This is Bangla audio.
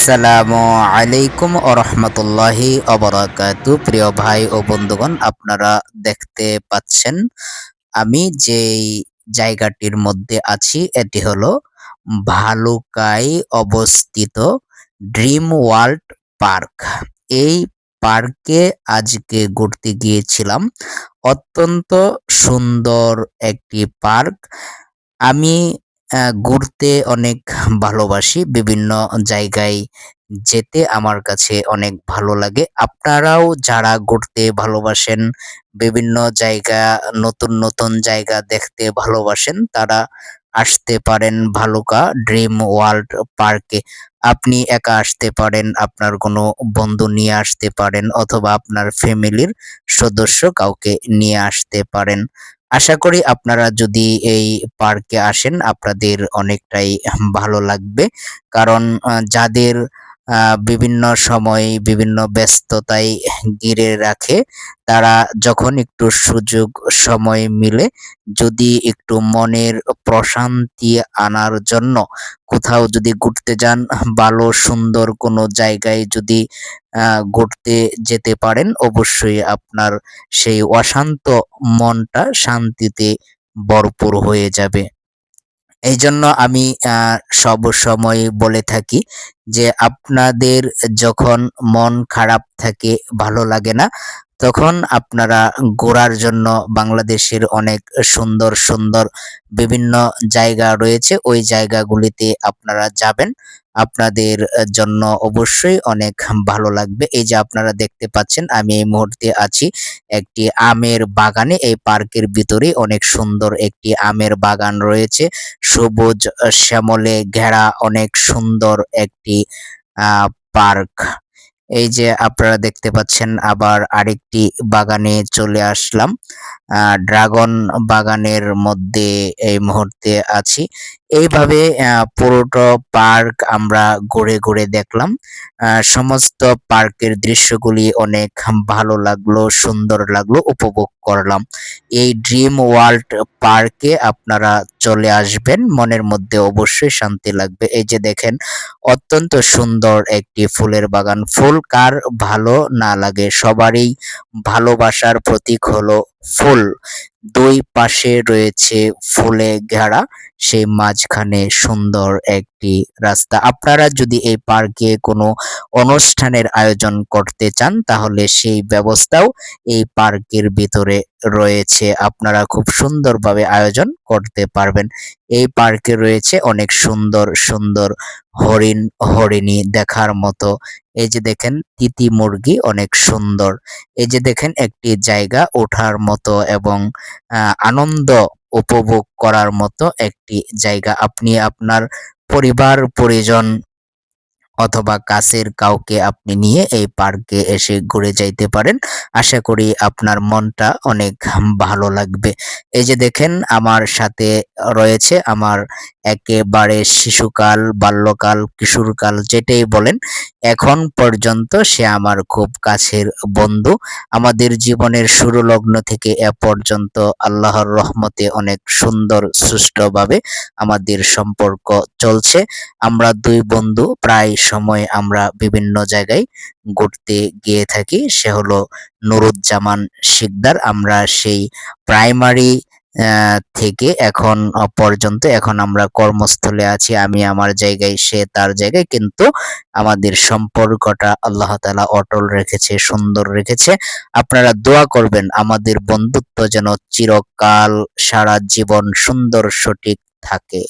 আসসালামু আলাইকুম রহমতুল্লাহি অবরাকাতু। প্রিয় ভাই ও বন্ধুগণ, আপনারা দেখতে পাচ্ছেন আমি যেই জায়গাটির মধ্যে আছি এটি হলো ভালুকায় অবস্থিত ড্রিম ওয়ার্ল্ড পার্ক। এই পার্কে আজকে ঘুরতে গিয়েছিলাম। অত্যন্ত সুন্দর একটি পার্ক। আমি ঘুরতে অনেক ভালোবাসি। বিভিন্ন জায়গায় যেতে আমার কাছে অনেক ভালো লাগে। আপনারাও যারা ঘুরতে ভালোবাসেন, বিভিন্ন জায়গা নতুন, নতুন জায়গা দেখতে ভালোবাসেন, তারা আসতে পারেন ভালুকা ড্রিম ওয়ার্ল্ড পার্কে। আপনি একা আসতে পারেন, আপনার কোনো বন্ধু নিয়ে আসতে পারেন অথবা আপনার ফ্যামিলির সদস্য কাউকে নিয়ে আসতে পারেন। আশা করি আপনারা যদি এই পার্কে আসেন আপনাদের অনেকটাই ভালো লাগবে। কারণ যাদের বিভিন্ন সময় বিভিন্ন ব্যস্ততায় ঘিরে রাখে, তারা যখন একটু সুযোগ সময় মিলে যদি একটু মনের প্রশান্তি আনার জন্য কোথাও যদি ঘুরতে যান, ভালো সুন্দর কোনো জায়গায় যদি ঘুরতে যেতে পারেন, অবশ্যই আপনার সেই অশান্ত মনটা শান্তিতে ভরপুর হয়ে যাবে। এইজন্য আমি সব সময় বলে থাকি যে আপনাদের যখন মন খারাপ থাকে, ভালো লাগে না, তখন আপনারা ঘোরার জন্য বাংলাদেশের অনেক সুন্দর, সুন্দর বিভিন্ন জায়গা রয়েছে। ওই জায়গাগুলিতে আপনারা যাবেন। আপনাদের জন্য অবশ্যই অনেক ভালো লাগবে। এই যে আপনারা দেখতে পাচ্ছেন আমি এই মুহূর্তে আছি একটি আমের বাগানে। এই পার্কের ভিতরে অনেক সুন্দর একটি আমের বাগান রয়েছে। সবুজ শ্যামলে ঘেরা অনেক সুন্দর একটি পার্ক। এই যে আপনারা দেখতে পাচ্ছেন, আবার আরেকটি বাগানে চলে আসলাম। ড্রাগন বাগানের মধ্যে এই মুহূর্তে আছি। এইভাবে পুরোটা পার্ক আমরা ঘুরে ঘুরে দেখলাম। সমস্ত পার্কের দৃশ্যগুলি অনেক ভালো লাগলো, সুন্দর লাগলো, উপভোগ করলাম। এই ড্রিম ওয়ার্ল্ড পার্কে আপনারা চলে আসবেন, মনের মধ্যে অবশ্যই শান্তি লাগবে। এই যে দেখেন, অত্যন্ত সুন্দর একটি ফুলের বাগান। ফুল কার ভালো না লাগে, সবারই ভালোবাসার প্রতীক হলো ফুল। দুই পাশে রয়েছে ফুলে ঘেরা, সেই মাঝখানে সুন্দর একটি রাস্তা। আপনারা যদি এই পার্কে কোনো অনুষ্ঠানের আয়োজন করতে চান, তাহলে সেই ব্যবস্থাও এই পার্কের ভিতরে রয়েছে। আপনারা খুব সুন্দরভাবে আয়োজন করতে পারবেন। এই পার্কে রয়েছে অনেক সুন্দর, সুন্দর হরিণ, হরিণী দেখার মতো। এই যে দেখেন তিতি মুরগি অনেক সুন্দর। এই যে দেখেন একটি জায়গা ওঠার মতো এবং আনন্দ উপভোগ করার মতো একটি জায়গা। আপনি আপনার পরিবার পরিজন অথবা কাছের কাউকে আপনি নিয়ে এই পার্কে এসে ঘুরে যাইতে পারেন। আশা করি আপনার মনটা অনেক ভালো লাগবে। এই যে দেখেন আমার সাথে রয়েছে আমার একেবারে শিশুকাল, বাল্যকাল, কিশোরকাল যেটাই বলেন, এখন পর্যন্ত সে আমার খুব কাছের বন্ধু। আমাদের জীবনের শুরু লগ্ন থেকে এ পর্যন্ত আল্লাহর রহমতে অনেক সুন্দর সুষ্ঠুভাবে আমাদের সম্পর্ক চলছে। আমরা দুই বন্ধু প্রায় সময় আমরা বিভিন্ন জায়গায় ঘুরতে গিয়ে থাকি। সে হলো নুরুজ্জামান শিকদার। আমরা সেই প্রাইমারি থেকে এখন পর্যন্ত এখন আমরা কর্মস্থলে আছি। আমি আমার জায়গায়, সে তার জায়গায়, কিন্তু আমাদের সম্পর্কটা আল্লাহ তাআলা অটল রেখেছে, সুন্দর রেখেছে। আপনারা দোয়া করবেন আমাদের বন্ধুত্ব যেন চিরকাল সারা জীবন সুন্দর সঠিক থাকে।